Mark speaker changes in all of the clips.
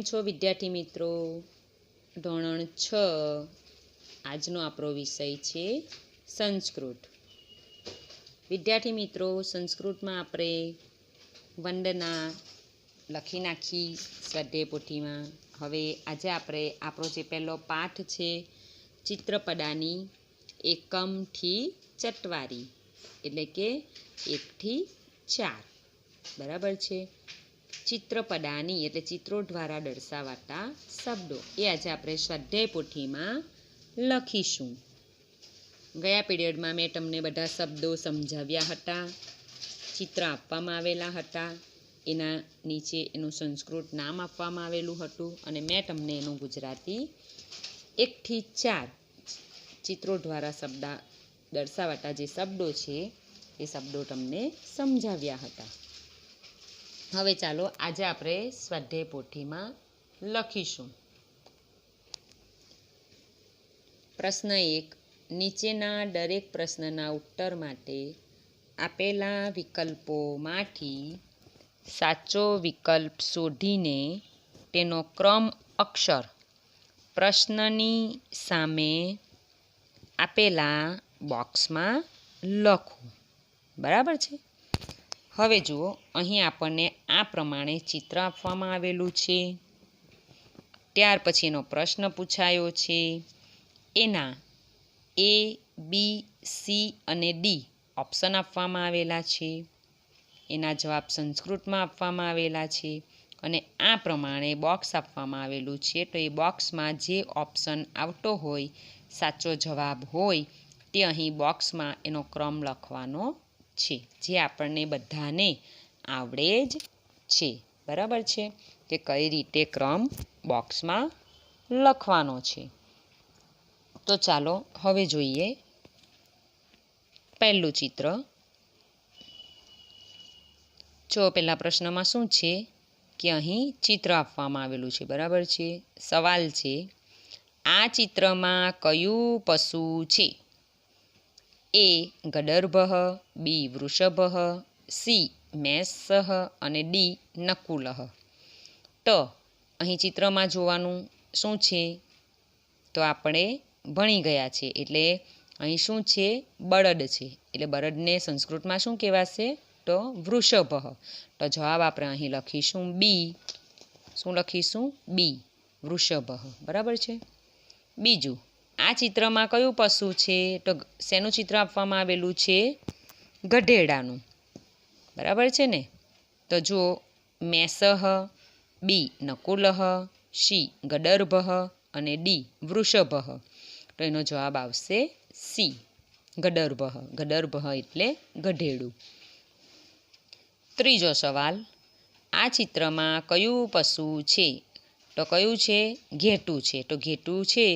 Speaker 1: છો વિદ્યાર્થી મિત્રો? ધોરણ 6 આજનો આપણો વિષય છે સંસ્કૃત. વિદ્યાર્થી મિત્રો, સંસ્કૃતમાં આપણે વંદના લખી નાખી સ્વાધ્યાય પોથીમાં. હવે આજે આપણે આપણો જે પહેલો પાઠ છે ચિત્રપદાની એકમથી ચત્વારી, એટલે કે 1 થી 4, બરાબર છે. ચિત્રપદાની એટલે ચિત્રો દ્વારા દર્શાવાતા શબ્દો એ આજે આપણે સ્વાધ્યાય પોથીમાં લખીશું. ગયા પીરિયડમાં મેં તમને બધા શબ્દો સમજાવ્યા હતા, ચિત્ર આપવામાં આવેલા હતા, એના નીચે એનું સંસ્કૃત નામ આપવામાં આવેલું હતું અને મેં તમને એનું ગુજરાતી 1 થી 4 ચિત્રો દ્વારા શબ્દ દર્શાવાતા જે શબ્દો છે એ શબ્દો તમને સમજાવ્યા હતા. હવે ચાલો આજે આપણે સ્વાધ્યાય પોથીમાં લખીશું. પ્રશ્ન 1. નીચેના દરેક પ્રશ્નના ઉત્તર માટે આપેલા વિકલ્પોમાંથી સાચો વિકલ્પ શોધીને તેનો ક્રમ અક્ષર પ્રશ્નની સામે આપેલા બોક્સમાં લખો. બરાબર છે. હવે જુઓ, અહીં આપણને આ પ્રમાણે ચિત્ર આપવામાં આવેલું છે. ત્યાર પછી એનો પ્રશ્ન પૂછાયો છે. એના A, B, C અને D ઓપ્શન આપવામાં આવેલા છે. એના જવાબ સંસ્કૃતમાં આપવામાં આવેલા છે અને આ પ્રમાણે બોક્સ આપવામાં આવેલું છે. તો એ બોક્સમાં જે ઓપ્શન આવતો હોય, સાચો જવાબ હોય, તે અહીં બોક્સમાં એનો ક્રમ લખવાનો છે, જે આપણને બધાને આવડે જ છે. બરાબર છે, કે કઈ રીતે ક્રમ બોક્સમાં લખવાનો છે. તો ચાલો હવે જોઈએ પહેલું ચિત્ર. જો પહેલા પ્રશ્નમાં શું છે કે અહીં ચિત્ર આપવામાં આવેલું છે. બરાબર છે. સવાલ છે, આ ચિત્રમાં કયું પશુ છે? A. ગદર્ભ, B. વૃષભ, C. મેષ અને D. નકુલઃ. તો અહીં ચિત્રમાં જોવાનું શું છે? તો આપણે ભણી ગયા છે, એટલે અહીં શું છે? બળદ છે. એટલે બળદને સંસ્કૃતમાં શું કહેવાશે? તો વૃષભ. તો જવાબ આપણે અહીં લખીશું B. શું લખીશું? B. વૃષભ. બરાબર છે. બીજું, આ ચિત્રમાં કયું પશુ છે? તો શેનું ચિત્ર આપવામાં આવેલું છે? ગધેડાનું. બરાબર છે ને? તો જો મેષ, B. નકુલઃ, C. ગદર્ભ અને D. વૃષભ. તો એનો જવાબ આવશે C. ગદર્ભ. ગદર્ભ એટલે ગધેડું. ત્રીજો સવાલ, આ ચિત્રમાં કયું પશુ છે? તો કયું છે? ઘેટું છે. તો ઘેટું છે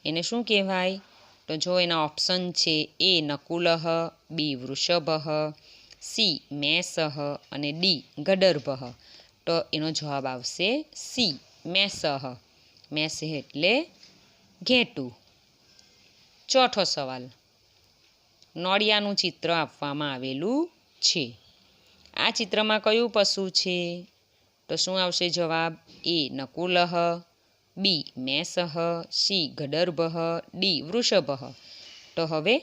Speaker 1: એને શું કહેવાય? તો જો એના ઓપ્શન છે A. નકુલઃ, B. વૃષભ, C. મેષ અને D. ગદર્ભ. તો એનો જવાબ આવશે C. મેષ. મેષ એટલે ઘેટું. ચોથો સવાલ, નોળિયાનું ચિત્ર આપવામાં આવેલું છે. આ ચિત્રમાં કયું પશુ છે? તો શું આવશે જવાબ? A. નકુલઃ, B. મેષ, C. ગદર્ભ, D. વૃષભ. તો હવે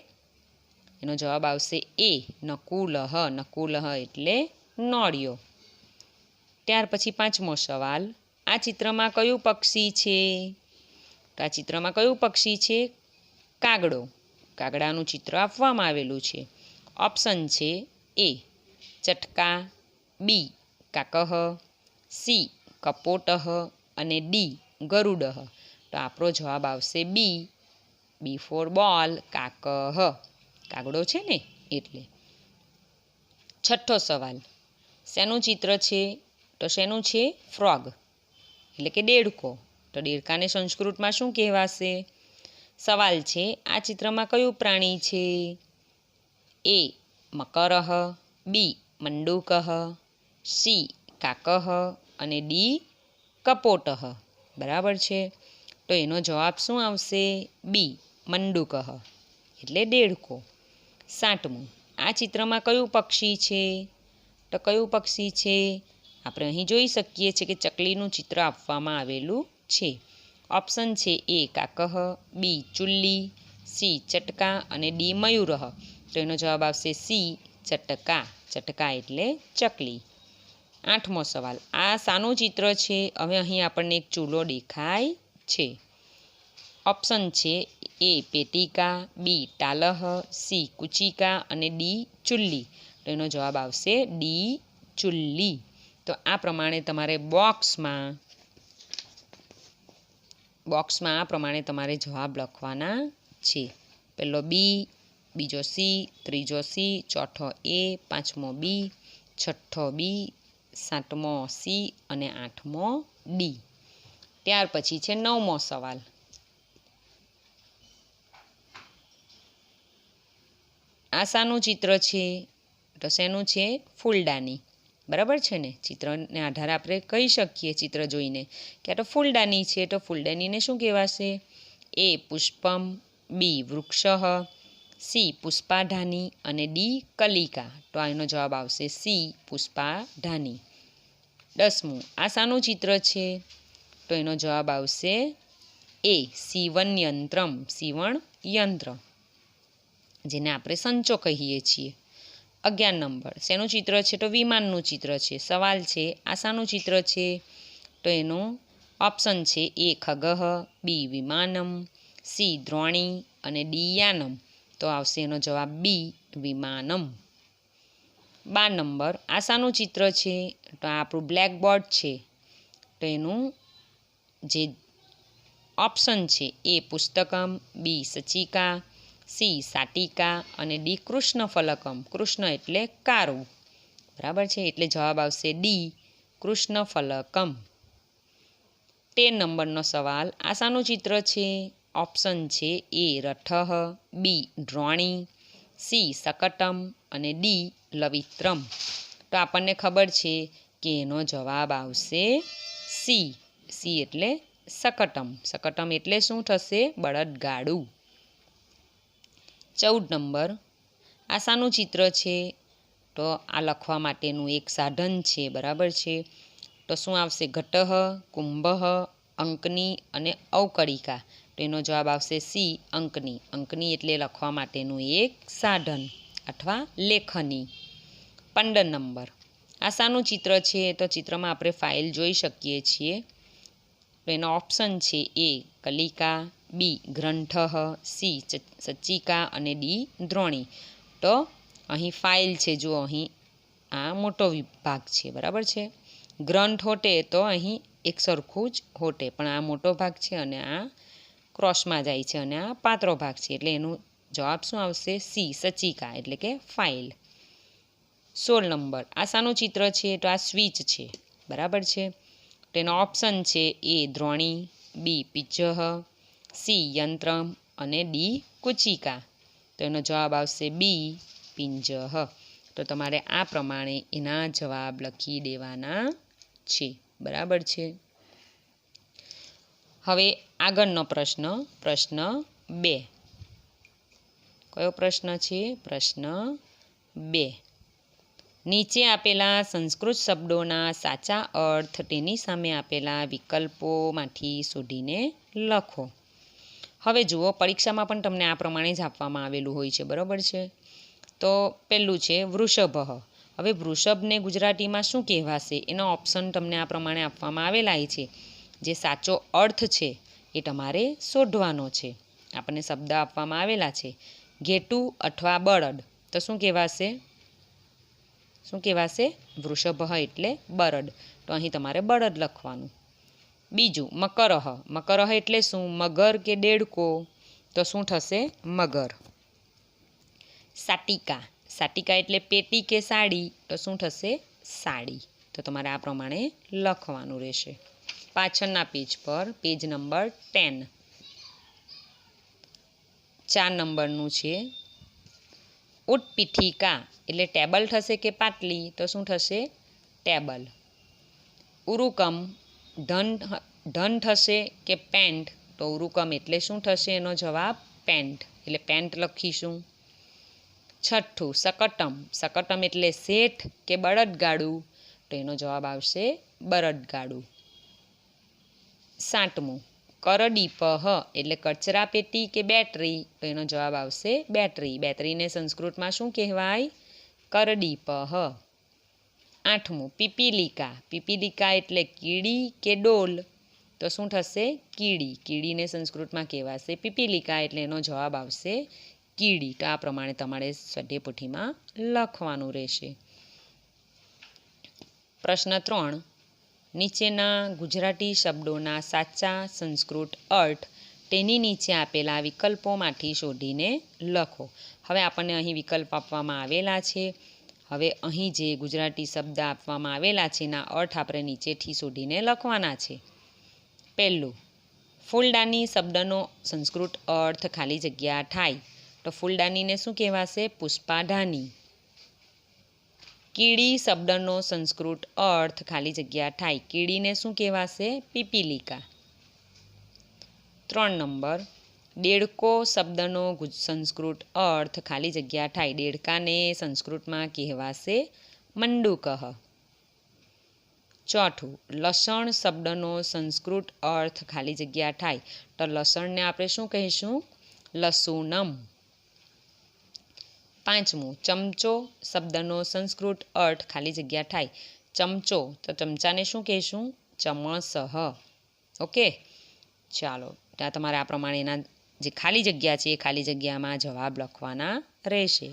Speaker 1: એનો જવાબ આવશે A. નકુલઃ. નકુલઃ એટલે નોળિયો. ત્યાર પછી પાંચમો સવાલ, આ ચિત્રમાં કયું પક્ષી છે? તો આ ચિત્રમાં કયું પક્ષી છે? કાગડો. કાગડાનું ચિત્ર આપવામાં આવેલું છે. ઓપ્શન છે A. ચટકા, B. કાકહ, C. કપોટઃ અને D. ગરુડઃ. તો આપણો જવાબ આવશે B. B ફોર બોલ, કાકહ. કાગડો છે ને એટલે. છઠ્ઠો સવાલ, શેનું ચિત્ર છે? તો શેનું છે? ફ્રોગ, એટલે કે દેડકો. તો દેડકાને સંસ્કૃતમાં શું કહેવાશે? સવાલ છે, આ ચિત્રમાં કયું પ્રાણી છે? A. મકરઃ, B. મંડૂકઃ, C. કાકહ અને D. કપોટઃ. બરાબર છે. તો એનો જવાબ શું આવશે? B. મંડૂકઃ એટલે દેડકો. સાતમું, આ ચિત્રમાં કયું પક્ષી છે? તો કયું પક્ષી છે? આપણે અહીં જોઈ શકીએ છીએ કે ચકલીનું ચિત્ર આપવામાં આવેલું છે. ઓપ્શન છે એ કાકહ, બી ચુલ્લી, સી ચટકા અને ડી મયુરહ. તો એનો જવાબ આવશે સી ચટકા. ચટકા એટલે ચકલી. 8મો સવાલ, આ શાનું ચિત્ર છે? હવે અહીં આપણને એક ચૂલો દેખાય છે. ઓપ્શન છે એ પેટિકા, બી ટાલહ, સી કુચિકા અને ડી ચુલ્લી. તો એનો જવાબ આવશે ડી ચુલ્લી. તો આ પ્રમાણે તમારે બોક્સમાં આ પ્રમાણે તમારે જવાબ લખવાના છે. પહેલો બી, બીજો સી, ત્રીજો સી, ચોથો એ, પાંચમો બી, છઠ્ઠો બી, સાતમો સી અને આઠમો ડી. ત્યાર પછી છે 9મો સવાલ. આ શાનું ચિત્ર છે? તો શેનું છે? ફૂલદાની. બરાબર છે ને? ચિત્રને આધારે આપણે કહી શકીએ ચિત્ર જોઈને કે આ તો ફૂલદાની છે. તો ફૂલદાનીને શું કહેવાશે? એ પુષ્પમ, બી વૃક્ષ, સી પુષ્પાઢાની અને ડી કલિકા. તો એનો જવાબ આવશે સી પુષ્પાઢાની. 10મું, આ શાનું ચિત્ર છે? તો એનો જવાબ આવશે એ સીવન યંત્રમ, સીવણ યંત્ર, જેને આપણે સંચો કહીએ છીએ. 11 નંબર, શેનું ચિત્ર છે? તો વિમાનનું ચિત્ર છે. સવાલ છે આ શાનું ચિત્ર છે? તો એનું ઓપ્શન છે એ ખગહ, બી વિમાનમ, સી દ્રોણી અને ડી યાનમ. તો આવશે એનો જવાબ બી વિમાનમ. 12 નંબર, આ શાનું ચિત્ર છે? તો આ આપણું બ્લેકબોર્ડ છે. તો એનું જે ઓપ્શન છે એ પુસ્તકમ, બી સચિકા, સી સાટિકા અને ડી કૃષ્ણ ફલકમ. કૃષ્ણ એટલે કારું. બરાબર છે? એટલે જવાબ આવશે ડી કૃષ્ણ ફલકમ. 13 નંબરનો સવાલ, આ શાનું ચિત્ર છે? ઓપ્શન છે એ રથઃ, બી દ્રોણી, સી શકટમ અને ડી લવિત્રમ. તો આપણને ખબર છે કે એનો જવાબ આવશે સી. સી એટલે શકટમ. શકટમ એટલે શું થશે? બળદગાડું. 14 નંબર, આ શાનું ચિત્ર છે? તો આ લખવા માટેનું એક સાધન છે. બરાબર છે? તો શું આવશે? ઘટઃ, કુંભઃ, અંકની અને ઔકડિકા. તો એનો જવાબ આવશે સી અંકની. અંકની એટલે લખવા માટેનું એક સાધન અથવા લેખની. 15 નંબર, આ શાનું ચિત્ર છે? તો ચિત્રમાં આપણે ફાઇલ જોઈ શકીએ છીએ. તો એનો ઓપ્શન છે એ કલિકા, બી ગ્રંથ, સી સચિકા અને ડી દ્રોણી. તો અહીં ફાઇલ છે. જો અહીં આ મોટો વિભાગ છે. બરાબર છે? ગ્રંથ હોટે તો અહીં એક સરખું જ હોટે, પણ આ મોટો ભાગ છે અને આ ક્રોસમાં જાય છે અને આ પાતળો ભાગ છે. એટલે એનું જવાબ શું આવશે? સી સચિકા એટલે કે ફાઇલ. 16 નંબર, આ શાનું ચિત્ર છે? તો આ સ્વિચ છે. બરાબર છે? તેનો ઓપ્શન છે એ દ્રોણી, બી પિજ્જહ, સી યંત્ર અને ડી કુચિકા. તો એનો જવાબ આવશે બી પિંજહ. તો તમારે આ પ્રમાણે એના જવાબ લખી દેવાના છે. બરાબર છે? હવે આગળનો પ્રશ્ન, પ્રશ્ન 2. કયો પ્રશ્ન છે? પ્રશ્ન 2. નીચે આપેલા સંસ્કૃત શબ્દોના સાચા અર્થ તેની સામે આપેલા વિકલ્પોમાંથી શોધીને લખો. હવે જુઓ, પરીક્ષામાં પણ તમને આ પ્રમાણે જ આપવામાં આવેલું હોય છે. બરાબર છે? તો પહેલું છે વૃષભ. હવે વૃષભને ગુજરાતીમાં શું કહેવાશે? એના ઓપ્શન તમને આ પ્રમાણે આપવામાં આવેલા છે. જે સાચો અર્થ છે એ તમારે શોધવાનો છે. આપણને શબ્દ આપવામાં આવેલા છે. ઘેટું અથવા બળદ. તો શું કહેવાશે? શું કહેવાશે? વૃષભ એટલે બળદ. તો અહીં તમારે બળદ લખવાનું. બીજું મકરહ. મકરહ એટલે શું? મગર કે દેડકો. તો શું થશે? મગર. સાટિકા. સાટિકા એટલે પેટી કે સાડી. તો શું થશે? સાડી. તો તમારે આ પ્રમાણે લખવાનું રહેશે. પાછળના પેજ પર પેજ નંબર 10. 4 નંબરનું છે ઉત્પીઠિકા એટલે ટેબલ થશે કે પાટલી? તો શું થશે? ટેબલ. ઉરુકમ ધન થશે કે પેન્ટ? તો ઉરુકમ એટલે શું થશે? એનો જવાબ પેન્ટ એટલે પેન્ટ લખીશું. છઠ્ઠું શકટમ. શકટમ એટલે શેઠ કે બળદગાડું? તો એનો જવાબ આવશે બળદગાડું. 7મું કરડીપહ એટલે કચરા પેટી કે બેટરી, તો એનો જવાબ આવશે બેટરી. બેટરીને સંસ્કૃતમાં શું કહેવાય? કરડીપહ. 8મું પીપીલિકા. પીપીલિકા એટલે કીડી કે ડોલ, તો શું થશે? કીડી. કીડીને સંસ્કૃતમાં કહેવાશે પીપીલિકા, એટલે એનો જવાબ આવશે કીડી. તો આ પ્રમાણે તમારે સ્વાધ્યાયપોથીમાં લખવાનું રહેશે. પ્રશ્ન 3. નીચેના ગુજરાતી શબ્દોના સાચા સંસ્કૃત અર્થ તેની નીચે આપેલા વિકલ્પોમાંથી શોધીને લખો. હવે આપણને અહીં વિકલ્પ આપવામાં આવેલા છે. હવે અહીં જે ગુજરાતી શબ્દ આપવામાં આવેલા છે એના અર્થ આપણે નીચેથી શોધીને લખવાના છે. પહેલું, ફૂલદાની શબ્દનો સંસ્કૃત અર્થ ખાલી જગ્યા થાય, તો ફૂલદાનીને શું કહેવાશે? પુષ્પાદાની. કીડી શબ્દનો સંસ્કૃત અર્થ ખાલી જગ્યા થાય, કીડીને શું કહેવાશે? પીપીલિકા. 3 નંબર, દેડકો શબ્દનો સંસ્કૃત અર્થ ખાલી જગ્યા થાય, દેડકાને સંસ્કૃતમાં કહેવાશે મંડૂકઃ. 4, લસણ શબ્દનો સંસ્કૃત અર્થ ખાલી જગ્યા થાય, તો લસણને આપણે શું કહીશું? લસુનમ. 5મું, ચમચો શબ્દનો સંસ્કૃત અર્થ ખાલી જગ્યા થાય, ચમચો, તો ચમચાને શું કહીશું? ચમસઃ. ઓકે, ચાલો ત્યાં તમારે આ પ્રમાણે એના જે ખાલી જગ્યા છે એ ખાલી જગ્યામાં જવાબ લખવાના રહેશે.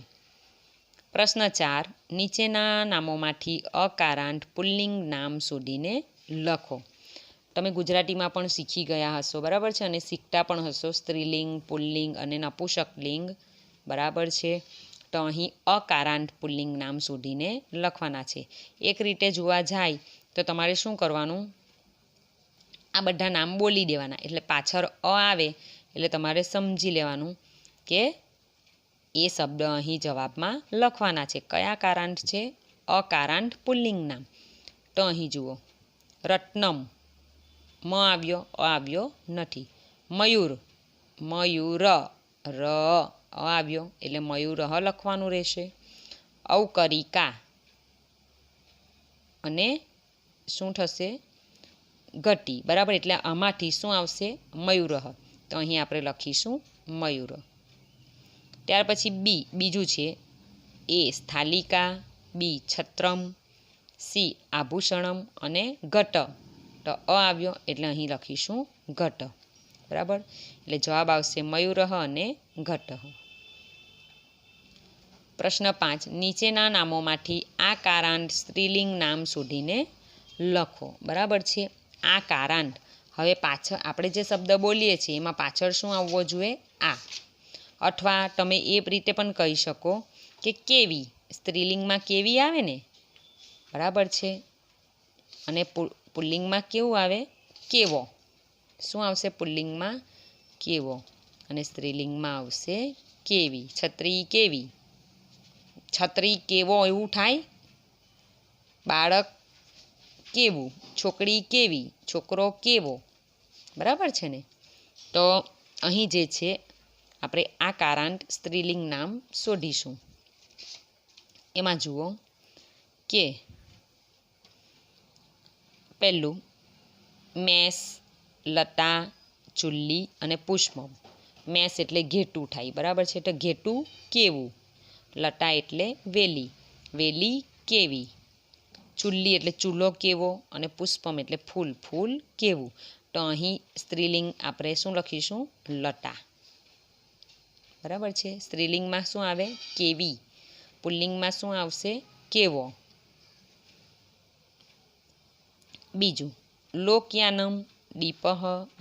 Speaker 1: પ્રશ્ન 4. નીચેના નામોમાંથી અકારાંત પુલ્લિંગ નામ શોધીને લખો. તમે ગુજરાતીમાં પણ શીખી ગયા હશો, બરાબર છે, અને શીખતા પણ હશો સ્ત્રીલિંગ, પુલ્લિંગ અને નપુંસકલિંગ, બરાબર છે. તો અહીં અકારાંત પુલ્લિંગ નામ શોધીને લખવાના છે. એક રીતે જોવા જાય તો તમારે શું કરવાનું? આ બધા નામ બોલી દેવાના, એટલે પાછળ અ આવે એટલે તમારે સમજી લેવાનું કે એ શબ્દ અહીં જવાબમાં લખવાના છે. કયા કારાંત છે? અકારાંત પુલ્લિંગ નામ. તો અહીં જુઓ, રત્નમ, મ આવ્યો, અ આવ્યો નથી. મયુર, મયુર, ર આવ્યો એટલે મયુર લખવાનું રહેશે. ઔકરિકા અને શું થશે? ઘટી, બરાબર, એટલે આમાંથી શું આવશે? મયુર. તો અહીં આપણે લખીશું મયુર. ત્યાર પછી બીજું છે એ સ્થાલિકા, બી છત્રમ, સી આભૂષણમ અને ઘટ. તો અ આવ્યો એટલે અહીં લખીશું ઘટ, બરાબર, એટલે જવાબ આવશે મયુર અને ઘટ. પ્રશ્ન 5. નીચેના નામોમાંથી આ કારાંત સ્ત્રીલિંગ નામ શોધીને લખો, બરાબર છે. આ કારાંત, હવે પાછળ આપણે જે શબ્દ બોલીએ છીએ એમાં પાછળ શું આવવો જોઈએ? આ. અથવા તમે એ રીતે પણ કહી શકો કે કેવી, સ્ત્રીલિંગમાં કેવી આવે ને, બરાબર છે, અને પુલ્લિંગમાં કેવું આવે? કેવો. શું આવશે પુલ્લિંગમાં? કેવો, અને સ્ત્રીલિંગમાં આવશે કેવી. છત્રી કેવી, છત્રી કેવો એવું થાય. બાળક કેવું, છોકરી કેવી, છોકરો કેવો, બરાબર છે ને. તો અહીં જે છે આપણે આ કારાંત સ્ત્રીલિંગ નામ શોધીશું. એમાં જુઓ કે પહેલું મેસ, લતા, ચુલ્લી અને પુષ્પમ. મેસ એટલે ઘેટું થાય, બરાબર છે, તો ઘેટું કેવું. લતા એટલે વેલી, વેલી કેવી. ચુલ્લી એટલે ચૂલો કેવો, અને પુષ્પમ એટલે ફૂલ, ફૂલ કેવું. તો અહીં સ્ત્રીલિંગ આપણે શું લખીશું? લતા, બરાબર છે. સ્ત્રીલિંગમાં શું આવે? કેવી. પુલ્લિંગમાં શું આવશે? કેવો. બીજું લોકયાનમ, દીપહ,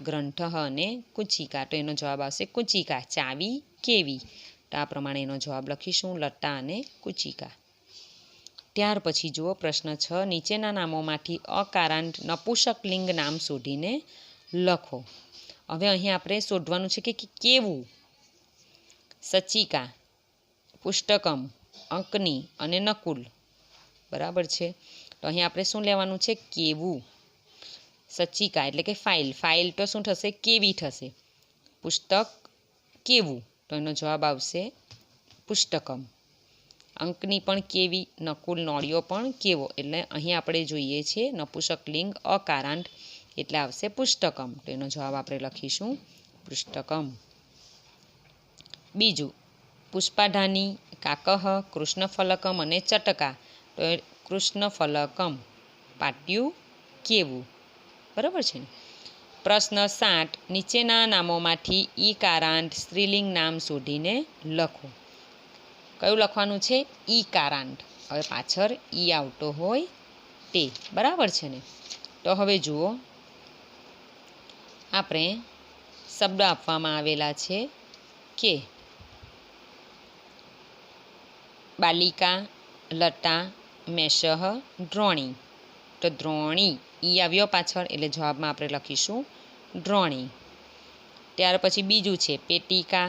Speaker 1: ગ્રંથઃ અને કુચિકા. તો એનો જવાબ આવશે કુચિકા. ચાવી કેવી. તો આ પ્રમાણે એનો જવાબ લખીશું લતા અને કુચિકા. ત્યાર પછી જુઓ પ્રશ્ન 6. નીચેના નામોમાંથી અકારાંત નપુંસકલિંગ નામ શોધીને લખો. હવે અહીં આપણે શોધવાનું છે કે કેવું. સચિકા, પુસ્તકમ, અંકની અને નકુલ, બરાબર છે. તો અહીં આપણે શું લેવાનું છે? કેવું. સચિકા એટલે કે ફાઇલ, ફાઇલ તો શું થશે? કેવી થશે. પુસ્તક કેવું, તો એનો જવાબ આવશે પુસ્તકમ. અંકની પણ કેવી, નકુલ નોળિયો પણ કેવો. એટલે અહીં આપણે જોઈએ છે નપુંસક લિંગ અકારાંત એટલે આવશે પુસ્તકમ. તો એનો જવાબ આપણે લખીશું પુસ્તકમ. બીજું પુષ્પાઢાની, કાકહ, કૃષ્ણફલકમ અને ચટકા. તો કૃષ્ણફલકમ પાટિયું કેવું. બરાબર છે ને. પ્રશ્ન 60 નીચેના નામોમાંથી ઈકારાંત સ્ત્રીલિંગ નામ શોધીને લખો. કયું લખવાનું છે? ઈકારાંત. હવે પાછળ ઈ આવતો હોય તે. બરાબર છે ને. તો હવે જુઓ, આપણે શબ્દ આપવામાં આવેલા છે કે બાલિકા, લતા, મેષહ, દ્રોણી. તો દ્રોણી ઈ આવ્યો પાછળ એટલે જવાબમાં આપણે લખીશું દ્રોણી. ત્યાર પછી બીજું છે પેટિકા,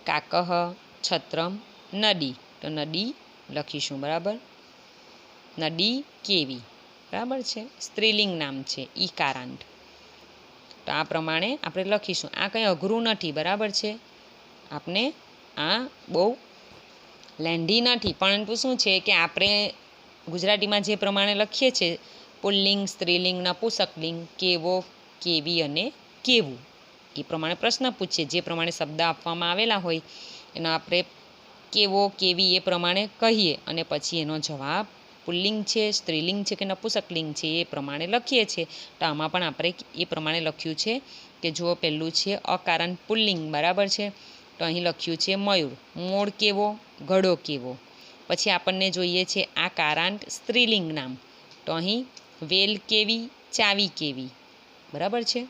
Speaker 1: કાકહ, છત્રમ, નદી. તો નદી લખીશું. બરાબર. નદી કેવી. બરાબર છે. સ્ત્રીલિંગ નામ છે ઈકારાંત. તો આ પ્રમાણે આપણે લખીશું. આ કંઈ અઘરું નથી. બરાબર છે. આપણે આ બહુ લેન્ધી નથી, પરંતુ શું છે કે આપણે ગુજરાતીમાં જે પ્રમાણે લખીએ છીએ પુલ્લિંગ, સ્ત્રીલિંગ, નપુંસકલિંગ, કેવો, કેવી અને કેવું, એ પ્રમાણે પ્રશ્ન પૂછીએ. જે પ્રમાણે શબ્દ આપવામાં આવેલા હોય એનો આપણે કેવો, કેવી એ પ્રમાણે કહીએ અને પછી એનો જવાબ પુલ્લિંગ છે, સ્ત્રીલિંગ છે કે નપુંસકલિંગ છે એ પ્રમાણે લખીએ છીએ. તો આમાં પણ આપણે એ પ્રમાણે લખ્યું છે કે જો પહેલું છે અકારાંત પુલ્લિંગ. બરાબર છે. તો અહીં લખ્યું છે મયુર. મોર કેવો, ઘડો કેવો. પછી આપણને જોઈએ છે આ કારાંત સ્ત્રીલિંગ નામ. તો અહીં વેલ કેવી, ચાવી કેવી. બરાબર છે.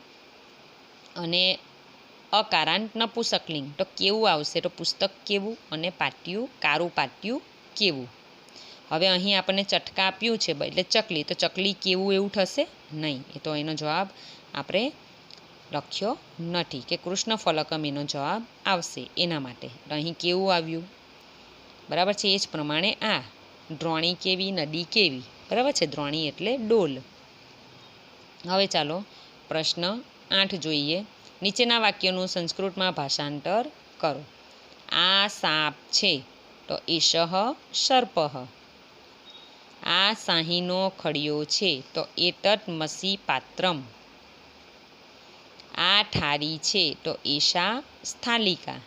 Speaker 1: અને અકારાંત નપુંસકલિંગ. તો કેવું આવશે? તો પુસ્તક કેવું અને પાટિયું, કારું પાટિયું કેવું. હવે અહીં આપણને ચટકા આપ્યું છે એટલે ચકલી. તો ચકલી કેવું એવું થશે નહીં. એ તો એનો જવાબ આપણે લખ્યો નથી કે કૃષ્ણફલકમ એનો જવાબ આવશે એના માટે. તો અહીં કેવું આવ્યું. બરાબર છે. એ જ પ્રમાણે આ દ્રોણી કેવી, નદી કેવી. બરાબર છે. દ્રોણી એટલે ડોલ. હવે ચાલો પ્રશ્ન 8 જોઈએ. નીચેના વાક્યનું સંસ્કૃતમાં ભાષાંતર કરો. આ સાપ છે. તો એષઃ સર્પઃ. આ શાહીનો ખડિયો છે. તો એતત મસી પાત્રમ. આ થાળી છે. તો એષા સ્થાલિકા.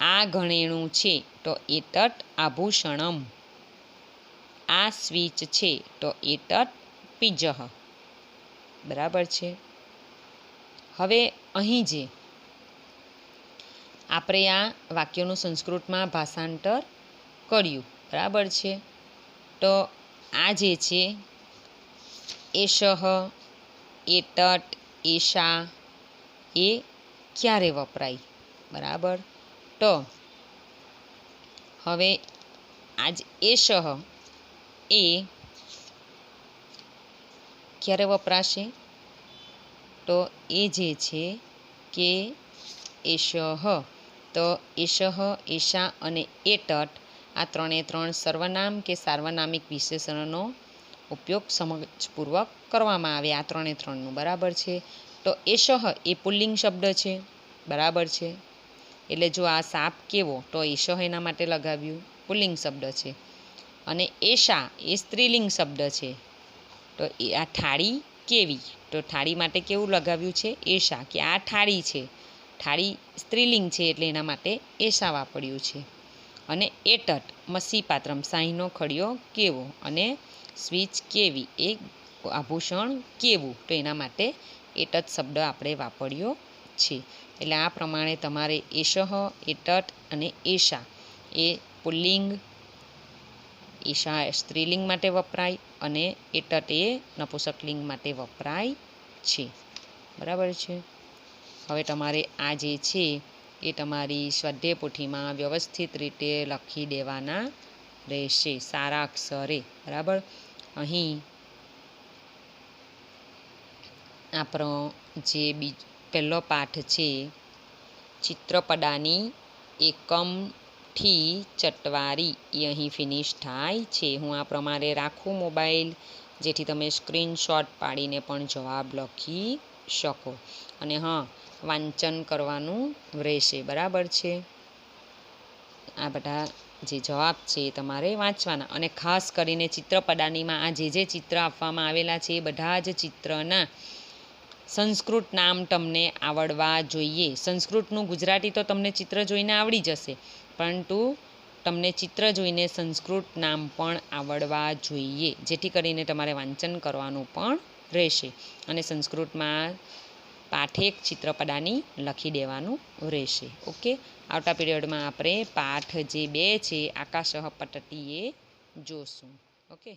Speaker 1: આ ઘરેણું છે. તો એતત આભૂષણમ. આ સ્વિચ છે. તો એતત પિજઃ. બરાબર છે. હવે અહીં જે આપણે આ વાક્યનું સંસ્કૃતમાં ભાષાંતર કર્યું. બરાબર છે. તો આ જે છે એષઃ, એતત, એષા એ ક્યારે વપરાય. બરાબર. તો હવે આજ એષઃ એ ક્યારે વપરાશે? તો એ જે છે કે એષઃ. તો એષઃ, એષા અને એતત આ ત્રણે ત્રણ સર્વનામ કે સાર્વનામિક વિશેષણનો ઉપયોગ સમજપૂર્વક કરવામાં આવે આ ત્રણે ત્રણનું. બરાબર છે. તો એષઃ એ પુલ્લિંગ શબ્દ છે. બરાબર છે. એટલે જો આ સાપ કેવો તો એષઃ એના માટે લગાવ્યું, પુલ્લિંગ શબ્દ છે. અને એષા એ સ્ત્રીલિંગ શબ્દ છે. તો આ થાળી કેવી. તો થાળી માટે કેવું લગાવ્યું છે? એષા. કે આ થાળી છે. થાળી સ્ત્રીલિંગ છે એટલે એના માટે એષા વાપર્યું છે. અને એતત મસી પાત્રમ શાહીનો ખડિયો કેવો. અને સ્વિચ કેવી એ આભૂષણ કેવું. તો એના માટે એતત શબ્દ આપણે વાપર્યો છે. એટલે આ પ્રમાણે તમારે એષઃ, એતત અને એષા એ પુલ્લિંગ, એષા સ્ત્રીલિંગ માટે વપરાય અને એતત એ નપુંસકલિંગ માટે વપરાય છે. બરાબર છે. હવે તમારે આ જે છે એ તમારી સ્વાધ્યાય પોથીમાં વ્યવસ્થિત રીતે લખી દેવાના રહેશે સારા અક્ષરે. બરાબર. અહીં આપણો જે પહેલો પાઠ છે ચિત્રપદાની એકમથી ચટવારી એ અહીં ફિનિશ થાય છે. હું આ પ્રમાણે રાખું મોબાઈલ, જેથી તમે સ્ક્રીનશોટ પાડીને પણ જવાબ લખી શકો. અને હા, વાંચન કરવાનું રહેશે. બરાબર છે. આ બધા જે જવાબ છે એ તમારે વાંચવાના. અને ખાસ કરીને ચિત્રપડાનીમાં આ જે ચિત્ર આપવામાં આવેલા છે એ બધા જ ચિત્રના સંસ્કૃત નામ તમને આવડવા જોઈએ. સંસ્કૃતનું ગુજરાતી તો તમને ચિત્ર જોઈને આવડી જશે, પરંતુ તમને ચિત્ર જોઈને સંસ્કૃત નામ પણ આવડવા જોઈએ, જેથી કરીને તમારે વાંચન કરવાનું પણ રહેશે. અને સંસ્કૃતમાં પાઠ 1 ચિત્રપડાની લખી દેવાનું રહેશે. ઓકે, આવતા પીરિયડમાં આપણે પાઠ જે 2 છે આકાશઃ પતતિ એ જોશું. ઓકે.